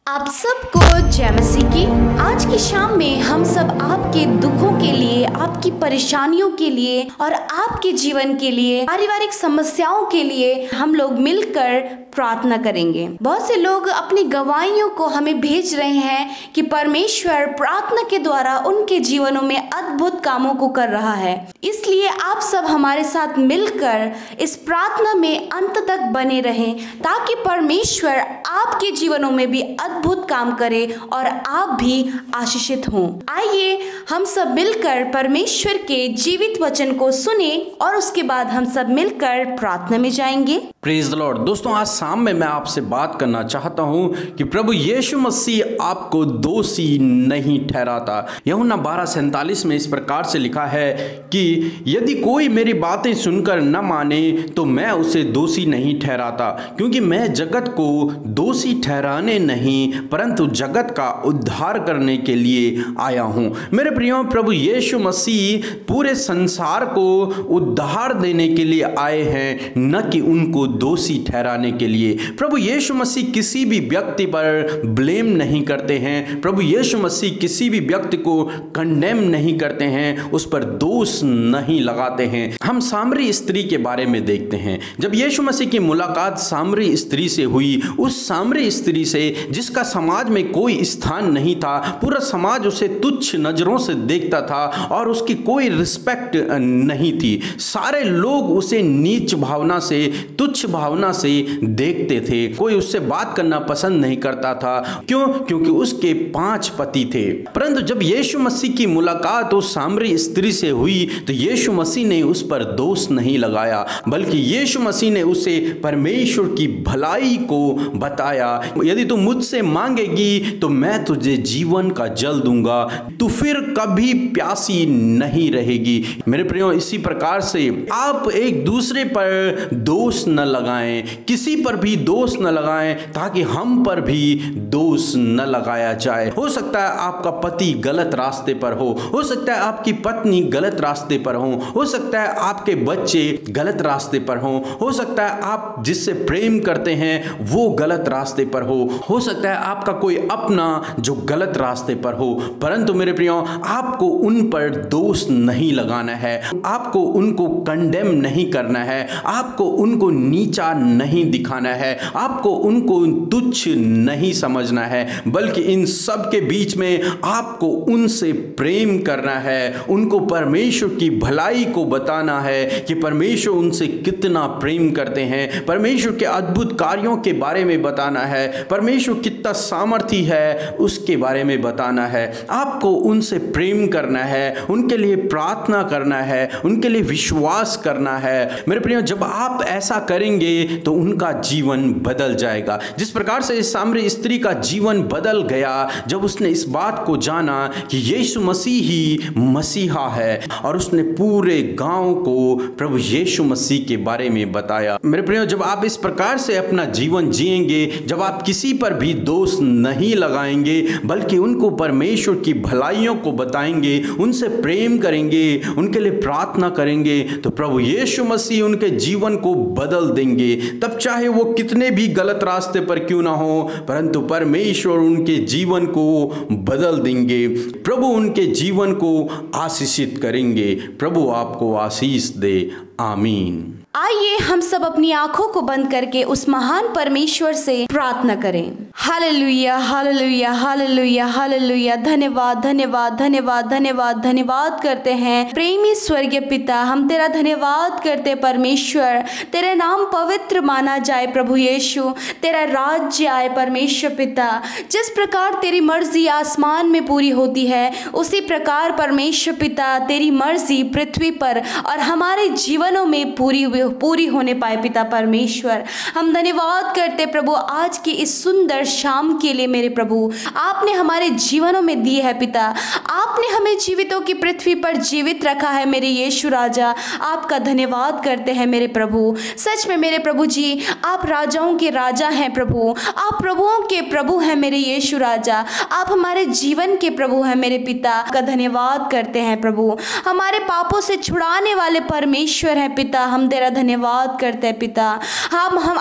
आप सबको जय मसीह की। आज की शाम में हम सब आपके दुखों के लिए, आपकी परेशानियों के लिए और आपके जीवन के लिए, पारिवारिक समस्याओं के लिए हम लोग मिलकर प्रार्थना करेंगे। बहुत से लोग अपनी गवाहियों को हमें भेज रहे हैं कि परमेश्वर प्रार्थना के द्वारा उनके जीवनों में अद्भुत कामों को कर रहा है। इसलिए आप सब हमारे साथ मिलकर इस प्रार्थना में अंत तक बने रहें ताकि परमेश्वर आपके जीवनों में भी अद्भुत काम करे और आप भी आशीषित हों। आइए हम सब मिलकर परमेश्वर के जीवित वचन को सुने और उसके बाद हम सब मिलकर प्रार्थना में जाएंगे। Praise the Lord. दोस्तों, आज शाम में मैं आपसे बात करना चाहता हूं कि प्रभु यीशु मसीह आपको दोषी नहीं ठहराता। यूहन्ना 12:47 में इस प्रकार से लिखा है कि यदि कोई मेरी बातें सुनकर न माने तो मैं उसे दोषी नहीं ठहराता, क्योंकि मैं जगत को दोषी ठहराने नहीं परंतु जगत का उद्धार करने के लिए आया हूं। मेरे प्रियो, प्रभु यीशु मसीह पूरे संसार को उद्धार देने के लिए आए हैं, न कि उनको दोषी ठहराने के लिए। प्रभु यीशु मसीह किसी भी व्यक्ति पर ब्लेम नहीं करते हैं। प्रभु यीशु मसीह किसी भी व्यक्ति को कंडेम नहीं करते हैं, उस पर दोष नहीं लगाते हैं। हम सामरी स्त्री के बारे में देखते हैं। जब यीशु मसीह की मुलाकात सामरी स्त्री से हुई, उस सामरी स्त्री से जिसका समाज में कोई स्थान नहीं था, पूरा समाज उसे तुच्छ नजरों से देखता था और उसकी कोई रिस्पेक्ट नहीं थी। सारे लोग उसे नीच भावना से, तुच्छ भावना से देखते थे। कोई उससे बात करना पसंद नहीं करता था। क्यों? क्योंकि उसके 5 पति थे। परंतु जब यीशु मसीह की मुलाकात उस सामरी स्त्री से हुई तो यीशु मसीह ने उस पर दोष नहीं लगाया, बल्कि यीशु मसीह ने उसे परमेश्वर की भलाई को बताया। यदि तू मुझसे मांगेगी तो मैं तुझे जीवन का जल दूंगा, तू फिर कभी प्यासी नहीं रहेगी। मेरे प्रियो, इसी प्रकार से आप एक दूसरे पर दोष न लगाएं, किसी पर भी दोष न लगाएं, ताकि हम पर भी दोष न लगाया जाए। हो सकता है आपका पति गलत रास्ते पर हो सकता है आपकी पत्नी गलत रास्ते पर हो सकता है आपके बच्चे गलत रास्ते पर हो सकता है आप जिससे प्रेम करते हैं वो गलत रास्ते पर हो सकता है आपका कोई अपना जो गलत रास्ते पर हो। परंतु मेरे प्रियो, आपको उन पर दोष नहीं लगाना है, आपको उनको कंडेम नहीं करना है, आपको उनको नीचा नहीं दिखाना है, आपको उनको तुच्छ नहीं समझना है, बल्कि इन सब के बीच में आपको उनसे प्रेम करना है, उनको परमेश्वर की भलाई को बताना है कि परमेश्वर उनसे कितना प्रेम करते हैं, परमेश्वर के अद्भुत कार्यों के बारे में बताना है, परमेश्वर कितना सामर्थी है उसके बारे में बताना है। आपको उनसे प्रेम करना है, उनके लिए प्रार्थना करना है, उनके लिए विश्वास करना है। मेरे प्रियो, जब आप ऐसा करेंगे तो उनका जीवन बदल जाएगा। जिस प्रकार से इस सामरी स्त्री का जीवन बदल गया जब उसने इस बात को जाना कि यीशु मसीह ही मसीहा है, और उसने पूरे गांव को प्रभु यीशु मसीह के बारे में बताया। मेरे प्रियो, जब आप इस प्रकार से अपना जीवन जिएंगे, जब आप किसी पर भी दोष नहीं लगाएंगे बल्कि उनको परमेश्वर की भलाइयों को बताएंगे, उनसे प्रेम करेंगे, उनके लिए प्रार्थना करेंगे, तो प्रभु यीशु मसीह उनके जीवन को बदल देंगे। तब चाहे वो कितने भी गलत रास्ते पर क्यों ना हो, परंतु परमेश्वर उनके जीवन को बदल देंगे। प्रभु उनके जीवन को आशीषित करेंगे। प्रभु आपको आशीष दे। आमीन। आइए हम सब अपनी आंखों को बंद करके उस महान परमेश्वर से प्रार्थना करें। Hallelujah, hallelujah, hallelujah, hallelujah. धन्यवाद, धन्यवाद, धन्यवाद, धन्यवाद, धन्यवाद करते हैं प्रेमी स्वर्गीय पिता। हम तेरा धन्यवाद करते परमेश्वर। तेरा नाम पवित्र माना जाए प्रभु यीशु, तेरा राज्य आए परमेश्वर पिता। जिस प्रकार तेरी मर्जी आसमान में पूरी होती है, उसी प्रकार परमेश्वर पिता तेरी मर्जी पृथ्वी पर और हमारे जीवनों में पूरी होने पाए पिता परमेश्वर। हम धन्यवाद करते प्रभु आज की इस सुंदर शाम के लिए। मेरे प्रभु, आपने हमारे जीवनों में दी है पिता, आपने हमें जीवितों की पृथ्वी पर जीवित रखा है मेरे यीशु राजा। आपका धन्यवाद करते हैं मेरे प्रभु। सच में मेरे प्रभु जी, आप राजाओं के राजा हैं प्रभु, आप प्रभुओं के प्रभु हैं मेरे यीशु राजा। आप हमारे जीवन के प्रभु हैं मेरे पिता। का धन्यवाद करते हैं प्रभु। हमारे पापों से छुड़ाने वाले परमेश्वर हैं पिता। हम तेरा धन्यवाद करते हैं पिता।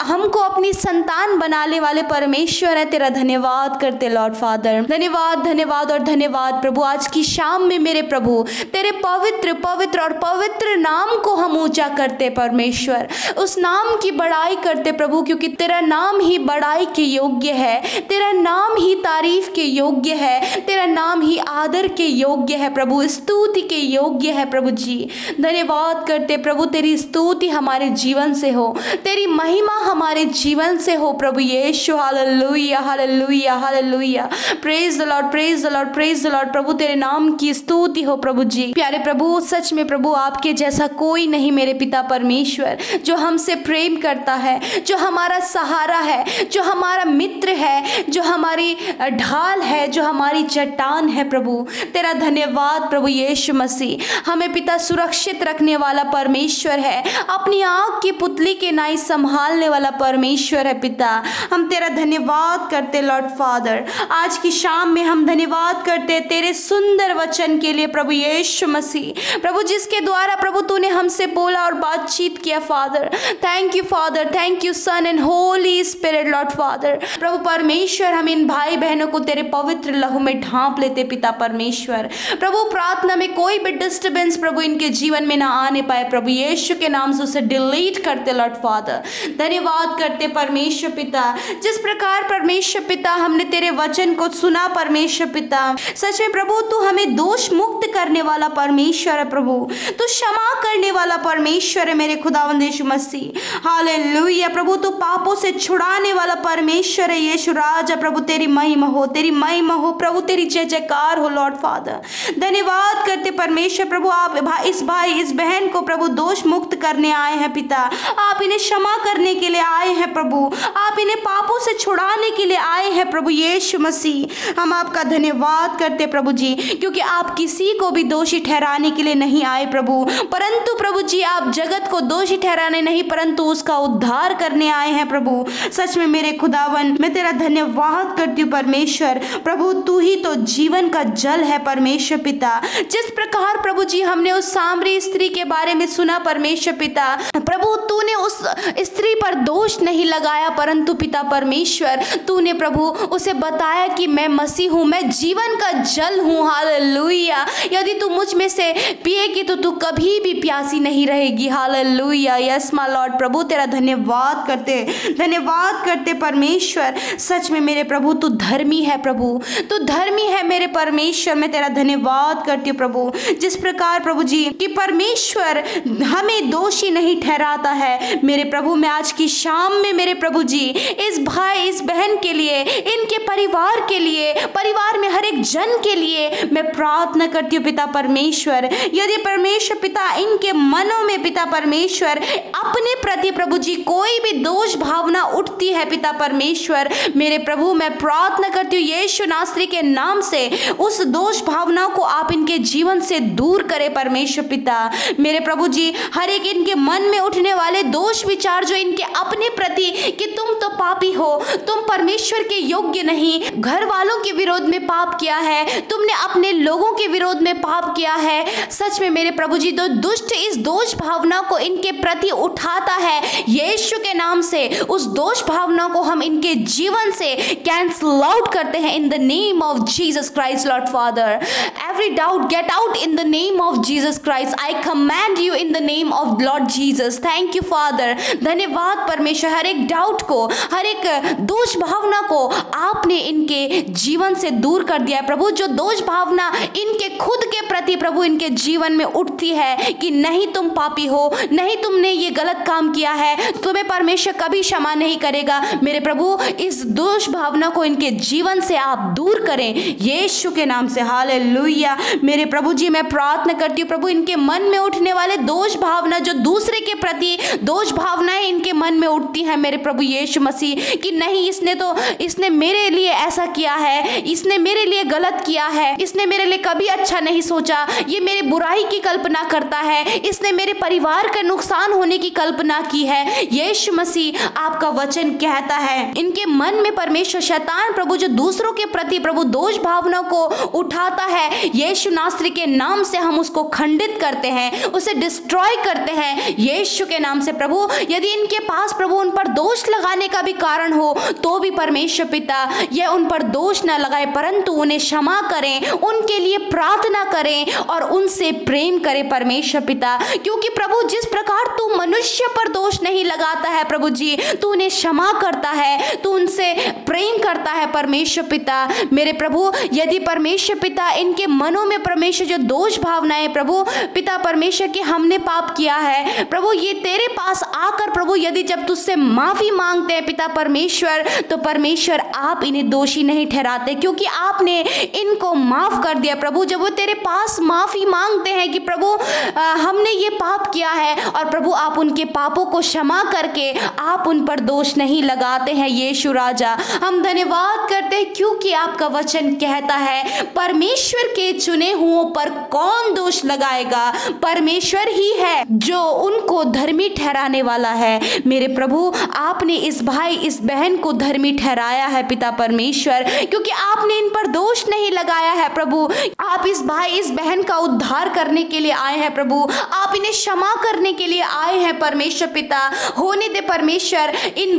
हमको अपनी संतान बनाने वाले परमेश्वर है, तेरा धन्यवाद करते लॉर्ड फादर। धन्यवाद धन्यवाद और धन्यवाद प्रभु। आज की शाम में मेरे प्रभु तेरे पवित्र पवित्र और पवित्र नाम को हम ऊंचा करते परमेश्वर, उस नाम की बड़ाई करते प्रभु, क्योंकि तेरा नाम ही बड़ाई के योग्य है, तेरा नाम ही तारीफ के योग्य है, तेरा नाम ही आदर के योग्य है प्रभु, स्तुति के योग्य है प्रभु जी। धन्यवाद करते प्रभु, तेरी स्तुति हमारे जीवन से हो, तेरी महिमा हमारे जीवन से हो प्रभु यीशु। Hallelujah hallelujah hallelujah. Praise the Lord praise the Lord praise the Lord. प्रभु तेरे नाम की स्तुति हो प्रभु जी। प्यारे प्रभु, सच में प्रभु आपके जैसा कोई नहीं मेरे पिता परमेश्वर, जो हमसे प्रेम करता है, जो हमारा सहारा है, जो हमारा मित्र है, जो हमारी ढाल है, जो हमारी चट्टान है प्रभु। तेरा धन्यवाद प्रभु यीशु मसीह। हमें पिता सुरक्षित रखने वाला परमेश्वर है, अपनी आँख की पुतली के नाई संभालने वाला परमेश्वर है पिता। हम तेरा धन्यवाद करते लॉर्ड फादर। आज की शाम में हम धन्यवाद करते तेरे सुंदर वचन के लिए प्रभु यीशु मसीह, प्रभु जिसके द्वारा प्रभु तूने हमसे बोला और बातचीत किया Father. Thank you Father, thank you Son and Holy Spirit Lord Father. प्रभु परमेश्वर, हम इन भाई बहनों को तेरे पवित्र लहू में ढांप लेते पिता परमेश्वर। प्रभु प्रार्थना में कोई भी डिस्टर्बेंस प्रभु इनके जीवन में ना आने पाए प्रभु यीशु के नाम से उसे डिलीट करते लॉर्ड फादर। धन्यवाद करते परमेश्वर पिता, जिस प्रकार परमेश्वर पिता हमने तेरे वचन को सुना परमेश्वर पिता, सच में प्रभु तू हमें दोष मुक्त करने वाला परमेश्वर है प्रभु, तू क्षमा करने वाला परमेश्वर है मेरे खुदावंद यीशु मसीह। हालेलुया प्रभु, तू पापों से छुड़ाने वाला परमेश्वर है यीशु राजा। प्रभु तेरी महिमा हो, तेरी महिमा हो प्रभु, तेरी जय जयकार हो लॉर्ड फादर। धन्यवाद करते परमेश्वर प्रभु, आप इस भाई इस बहन को प्रभु दोष मुक्त करने आए हैं पिता, आप इन्हें क्षमा करने के लिए आए हैं प्रभु, आप इन्हें पापों से छुड़ाने के लिए आए हैं प्रभु यीशु मसीह। हम आपका धन्यवाद करते प्रभु जी, क्योंकि आप किसी को भी दोषी ठहराने के लिए नहीं आए प्रभु, परंतु प्रभु जी आप जगत को दोषी ठहराने नहीं परंतु उसका उद्धार करने आए हैं प्रभु। सच में मेरे खुदावन, मैं तेरा धन्यवाद करती हूँ परमेश्वर। प्रभु तू ही तो जीवन का जल है परमेश्वर पिता। जिस प्रकार प्रभु जी हमने उस सामरी स्त्री के बारे में सुना परमेश्वर पिता, प्रभु तूने उस स्त्री पर दोष नहीं लगाया, परंतु पिता परमेश्वर तूने प्रभु उसे बताया कि मैं मसीह हूँ, मैं जीवन का जल हूँ। हालेलुया। यदि तू मुझ में से पिएगी तो तू कभी भी प्यासी नहीं रहेगी। हालेलुया। Yes my Lord. प्रभु तेरा धन्यवाद करते परमेश्वर। सच में मेरे प्रभु तू धर्मी है प्रभु, तू धर्मी है मेरे परमेश्वर। मैं तेरा धन्यवाद करती हूँ प्रभु, जिस प्रकार प्रभु जी कि परमेश्वर हमें दोषी नहीं ठहराता है मेरे प्रभु। मैं आज की शाम में मेरे प्रभु जी इस भाई इस बहन के लिए, इनके परिवार के लिए, परिवार में हर एक जन के लिए मैं प्रार्थना करती हूँ पिता परमेश्वर। यदि परमेश्वर पिता इनके मनों में पिता परमेश्वर अपने प्रति प्रभु जी कोई भी दोष भावना उठती है पिता परमेश्वर, मेरे प्रभु मैं प्रार्थना करती हूँ यीशु नासरी के नाम से उस दोष भावना को आप इनके जीवन से दूर करें परमेश्वर पिता। मेरे प्रभु जी हर एक इनके मन में उठने वाले दोष विचार जो इनके अपने प्रति कि तुम तो पापी हो, तुम परमेश्वर के योग्य नहीं, घर वालों के विरोध में पाप किया है, तुमने अपने लोगों के विरोध में पाप किया है। सच में मेरे प्रभु जी तो दुष्ट इस दोष भावना को इनके प्रति उठाता है, यीशु के नाम से उस दोष भावना को हम इनके जीवन से कैंसल आउट करते हैं in the name of Jesus Christ Lord father. Every doubt get out in the name of Jesus Christ. I command you in the name of Lord Jesus. Thank you father. धन्यवाद परमेश्वर। हर एक doubt को, हर एक दोष भावना को आपने इनके जीवन से दूर कर दिया है प्रभु। जो दोष भावना इनके खुद के प्रति प्रभु इनके जीवन में उठती है कि नहीं तुम पापी हो, नहीं तुमने ये गलत काम किया है, तुम्हें परमेश्वर कभी क्षमा नहीं करेगा, मेरे प्रभु इस दोष भावना को इनके जीवन से आप दूर करें यीशु के नाम से। हालेलुया। मेरे प्रभु जी मैं प्रार्थना करती हूँ प्रभु इनके मन में उठने वाले दोष भावना, जो दूसरे के प्रति दोष भावनाएं इनके मन में उठती हैं मेरे प्रभु यीशु मसीह कि नहीं इसने मेरे लिए ऐसा किया है, इसने मेरे लिए गलत किया है, इसने मेरे लिए कभी अच्छा नहीं सोचा, ये मेरे बुराई की कल्पना करता है, इसने मेरे परिवार का नुकसान होने की कल्पना की है। यीशु मसीह आपका वचन कहता है इनके मन में परमेश्वर शैतान प्रभु जो दूसरों के प्रति प्रभु दोष भावना को उठाता है, यीशु नासरी के नाम से हम उसको खंडित करते हैं, उसे डिस्ट्रॉय करते हैं यीशु के नाम से प्रभु, यदि इनके पास प्रभु उन पर दोष लगाने का भी कारण हो तो भी परमेश्वर पिता ये उन पर दोष न लगाए, परंतु उन्हें क्षमा करें, उनके लिए प्रार्थना करें और उनसे प्रेम करें परमेश्वर पिता। क्योंकि प्रभु जिस प्रकार तू मनुष्य पर दोष नहीं लगाता है प्रभु जी, तू उन्हें क्षमा करता है, तू उनसे प्रेम करता है परमेश्वर पिता। मेरे प्रभु यदि परमेश्वर पिता इनके मनों में परमेश्वर जो दोष भावनाएं प्रभु पिता परमेश्वर की हमने पाप किया है प्रभु, ये तेरे पास आकर प्रभु यदि जब तुझसे माफी मांगते हैं पिता परमेश्वर, तो परमेश्वर आप इन्हें दोषी नहीं ठहराते, क्योंकि आपने इनको माफ कर दिया प्रभु। जब वो तेरे पास माफी मांगते हैं कि प्रभु हमने ये पाप किया है, और प्रभु आप उनके पापों को क्षमा करके आप उन पर दोष नहीं लगाते हैं यीशु राजा। हम धन्यवाद करते हैं क्योंकि आपका वचन कहता है परमेश्वर के चुने हुओं पर कौन दोष लगाएगा, परमेश्वर ही है जो उनको धर्मी ठहराने वाला है। मेरे प्रभु आपने इस भाई इस बहन को धर्मी ठहराया है पिता परमेश्वर, क्योंकि आपने इन पर दोष नहीं लगाया है प्रभु। आप इस भाई इस बहन का उद्धार करने के लिए आए हैं प्रभु, आप इन्हें क्षमा करने के लिए आए हैं परमेश्वर पिता। होने दे परमेश्वर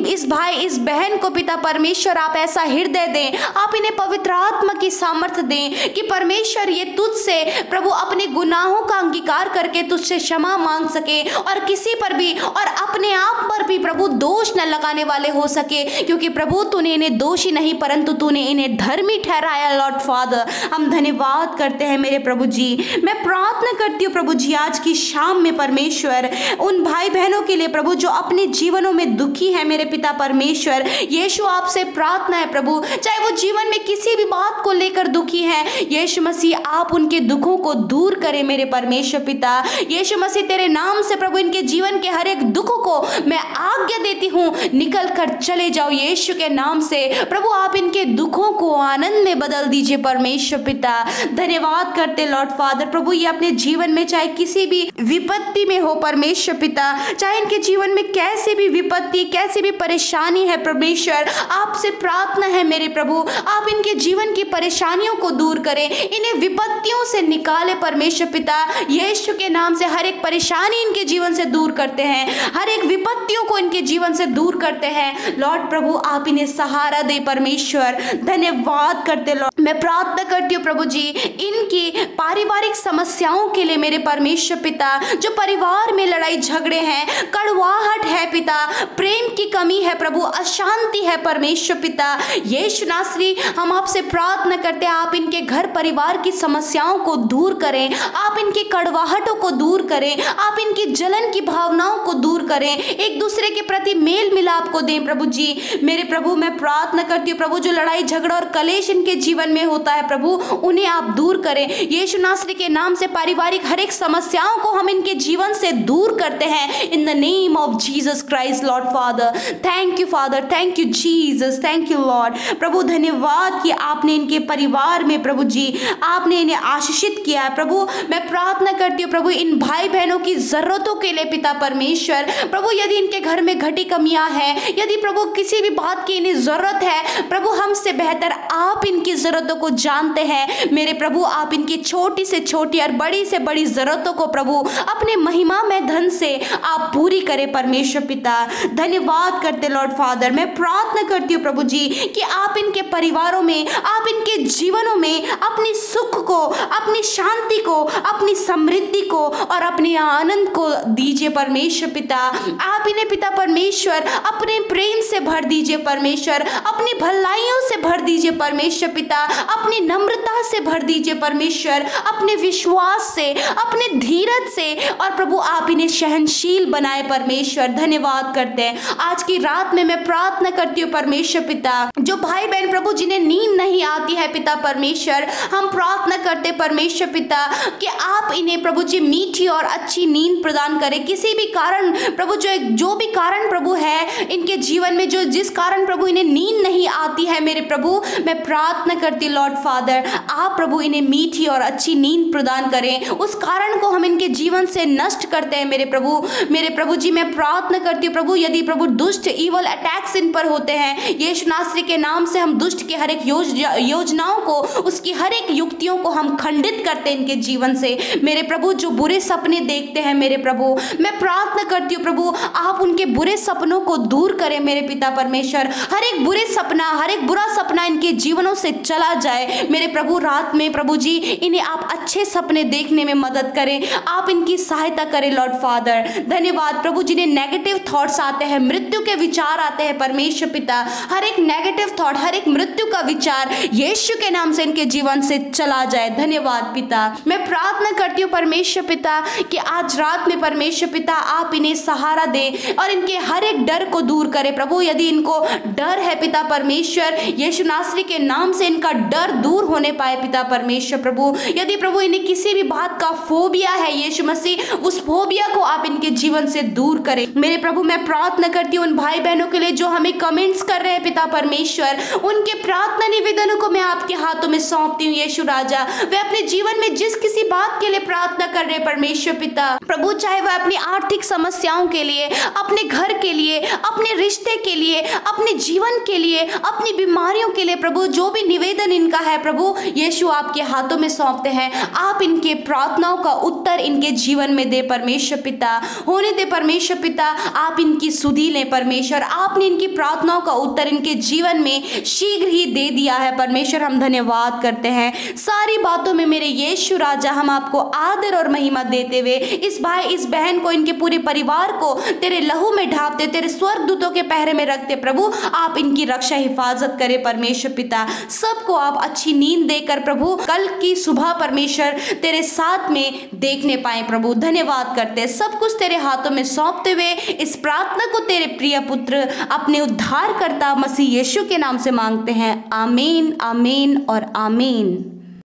इस भाई इस बहन को पिता परमेश्वर आप ऐसा हृदय दें, आप इन्हें पवित्र आत्मा की सामर्थ्य दें कि परमेश्वर ये तुझसे प्रभु अपने गुनाहों का अंगीकार करके तुझसे क्षमा मांग सके, और किसी पर भी और अपने आप पर भी प्रभु दोष न लगाने वाले हो सके, क्योंकि प्रभु तूने इन्हें दोषी नहीं परंतु तूने इन्हें धर्मी ठहराया लॉर्ड फादर। हम धन्यवाद करते हैं मेरे प्रभु जी। मैं प्रार्थना करती हूँ प्रभु जी आज की शाम में परमेश्वर उन भाई बहनों के लिए प्रभु जो अपने जीवनों में दुखी है मेरे पिता परमेश्वर, यीशु आपसे प्रार्थना है प्रभु, चाहे वो जीवन में किसी भी बात को लेकर दुखी है, यीशु मसीह आप उनके दुखों को दूर करें मेरे परमेश्वर पिता। यीशु मसीह तेरे नाम से प्रभु इनके जीवन के हर एक दुखों को मैं आज्ञा देती हूँ, निकल कर चले जाओ यीशु के नाम से प्रभु। आप इनके दुखों को आनंद में बदल दीजिए परमेश्वर पिता। धन्यवाद करते लॉर्ड फादर प्रभु, ये अपने जीवन में चाहे किसी भी विपत्ति में हो परमेश्वर पिता, चाहे इनके जीवन में कैसे भी विपत्ति कैसे भी परेशानी है परमेश्वर, आपसे प्रार्थना है मेरे प्रभु आप इनके जीवन की परेशानियों को दूर करें, इन्हें विपत्तियों से निकाले परमेश्वर पिता। यीशु के नाम से हर एक परेशानी इनके जीवन से दूर करते हैं, हर एक विपत्तियों को इनके जीवन से दूर करते हैं लॉर्ड प्रभु। आप इन्हें सहारा दे परमेश्वर, धन्यवाद करते लॉर्ड। मैं प्रार्थना करती हूँ प्रभु जी इनकी पारिवारिक समस्याओं के लिए मेरे परमेश्वर पिता, जो परिवार में लड़ाई झगड़े हैं, कड़वाहट है पिता, प्रेम की कमी है प्रभु, अशांति है परमेश्वर पिता। यीशु नासरी हम आपसे प्रार्थना करते हैं आप इनके घर परिवार की समस्याओं को दूर करें, आप इनकी कड़वाहटों को दूर करें, आप इनकी जलन की भावनाओं को दूर करें, एक दूसरे के प्रति मेल मिलाप को दें प्रभु जी। मेरे प्रभु मैं प्रार्थना करती हूँ प्रभु जो लड़ाई झगड़ा और कलेश इनके जीवन में होता है प्रभु उन्हें आप दूर करें। यीशु नासरी के नाम से पारिवारिक हर एक समस्याओं को हम इनके जीवन से दूर करते हैं in the name of Jesus Christ Lord Father. Thank you Father, thank you Jesus, thank you Lord प्रभु। धन्यवाद कि आपने इनके परिवार में प्रभु जी आपने इन्हें आशीषित किया है प्रभु। मैं प्रार्थना करती हूँ प्रभु इन भाई बहनों की जरूरतों के लिए पिता परमेश्वर प्रभु, यदि इनके घर में घटी कमियां हैं, यदि प्रभु किसी भी बात की इन्हें जरूरत है प्रभु, हमसे बेहतर आप इनकी जरूरतों को जानते हैं मेरे प्रभु। आप इनकी छोटी से छोटी और बड़ी से बड़ी जरूरतों को प्रभु अपने महिमा में धन से आप पूरी करें परमेश्वर पिता। धन्यवाद करते लॉर्ड फादर। मैं प्रार्थना करती हूँ प्रभु जी कि आप इनके परिवारों में, आप इनके जीवनों में अपनी सुख को, अपनी शांति को, अपनी समृद्धि को और अपने आनंद को दीजिए परमेश्वर पिता। आप इन्हें पिता परमेश्वर अपने प्रेम से भर दीजिए परमेश्वर, अपनी भलाइयों से भर दीजिए परमेश्वर पिता, अपनी नम्रता से भर दीजिए परमेश्वर, अपने विश्वास से, अपने धीरज से, और प्रभु आप इन्हें सहनशील बनाए परमेश्वर। धन्यवाद करते हैं आज की रात में मैं प्रार्थना करती हूँ परमेश्वर पिता, जो भाई बहन प्रभु जिन्हें नींद नहीं आती है पिता परमेश्वर, हम प्रार्थना करते परमेश्वर पिता कि आप इन्हें प्रभु जी मीठी और अच्छी नींद प्रदान करें। किसी भी कारण प्रभु जो भी कारण प्रभु है इनके जीवन में, जो जिस कारण प्रभु इन्हें नींद नहीं आती है मेरे प्रभु, मैं प्रार्थना करती लॉर्ड फादर आप प्रभु इन्हें मीठी और अच्छी नींद प्रदान करें। उस कारण को हम इनके जीवन से नष्ट करते हैं मेरे प्रभु जी। मैं प्रार्थना करती हूँ प्रभु यदि प्रभु दुष्ट ईवल अटैक्स इन पर होते हैं, यीशु नासरी के नाम से हम दुष्ट के हर एक योजनाओं को, उसकी हर एक युक्तियों को हम खंडित करते हैं इनके जीवन से मेरे प्रभु। जो बुरे सपने देखते हैं मेरे प्रभु, प्रभु। मैं प्रार्थना करती हूँ प्रभु, आप उनके बुरे सपनों को दूर करें मेरे पिता परमेश्वर। हर एक बुरे सपना, हर एक बुरा सपना इनके जीवनों से चला जाए मेरे प्रभु। रात में प्रभु जी इन्हें आप अच्छे सपने देखने में मदद करें, आप इनकी सहायता करें लॉर्ड फादर। धन्यवाद प्रभु, जिन्हें नेगेटिव थॉट्स आते हैं, मृत्यु के विचार आते हैं परमेश्वर पिता, हर एक नेगेटिव थॉट, हर एक मृत्यु का विचार यीशु के नाम से इनके जीवन से चला जाए। धन्यवाद पिता। मैं प्रार्थना करती हूँ परमेश्वर पिता कि आज रात में परमेश्वर पिता आप इन्हें सहारा दें और इनके हर एक डर को दूर करें प्रभु। यदि इनको डर है पिता परमेश्वर, यीशु नासरी के नाम से इनका डर दूर होने पाए पिता परमेश्वर प्रभु। यदि प्रभु इन्हें किसी भी बात का फोबिया है यीशु मसीह, उस फोबिया को आप इनके जीवन से दूर करें मेरे प्रभु। मैं प्रार्थना करती हूँ उन भाई बहनों के लिए जो हमें कमेंट्स कर रहे हैं पिता परमेश्वर, उनके प्रार्थना निवेदनों को मैं आपके हाथों में सौंपती हूँ यीशु राजा। वे अपने जीवन में जिस किसी बात के लिए प्रार्थना कर रहे हैं परमेश्वर पिता प्रभु, चाहे वह अपनी आर्थिक समस्याओं के लिए, अपने घर के लिए, अपने रिश्ते के लिए, अपने जीवन के लिए, अपनी बीमारियों के लिए प्रभु, जो भी निवेदन इनका है प्रभु यीशु आपके हाथों में सौंपते हैं। आप इनके प्रार्थनाओं का उत्तर इनके जीवन में दे परमेश्वर पिता, होने दे परमेश्वर पिता। आप इनकी सुधि लें परमेश्वर, आपने इनकी प्रार्थनाओं का उत्तर इनके जीवन में शीघ्र ही दे दिया है परमेश्वर। हम धन्यवाद करते हैं सारी बातों में मेरे यीशु राजा। हम आपको आदर और महिमा देते हुए इस भाई इस बहन को, इनके पूरे परिवार को तेरे लहू में ढापते, तेरे स्वर्गदूतों के पहरे में रखते प्रभु। आप इनकी रक्षा हिफाजत करें परमेश्वर पिता। सबको आप अच्छी नींद देकर प्रभु कल की सुबह परमेश्वर तेरे साथ में देखने पाए प्रभु। धन्यवाद करते हैं, सब कुछ तेरे हाथों में सौंपते हुए इस प्रार्थना को तेरे प्रिय पुत्र अपने उद्धारकर्ता मसीह यीशु के नाम से मांगते हैं। आमीन, आमीन और आमीन।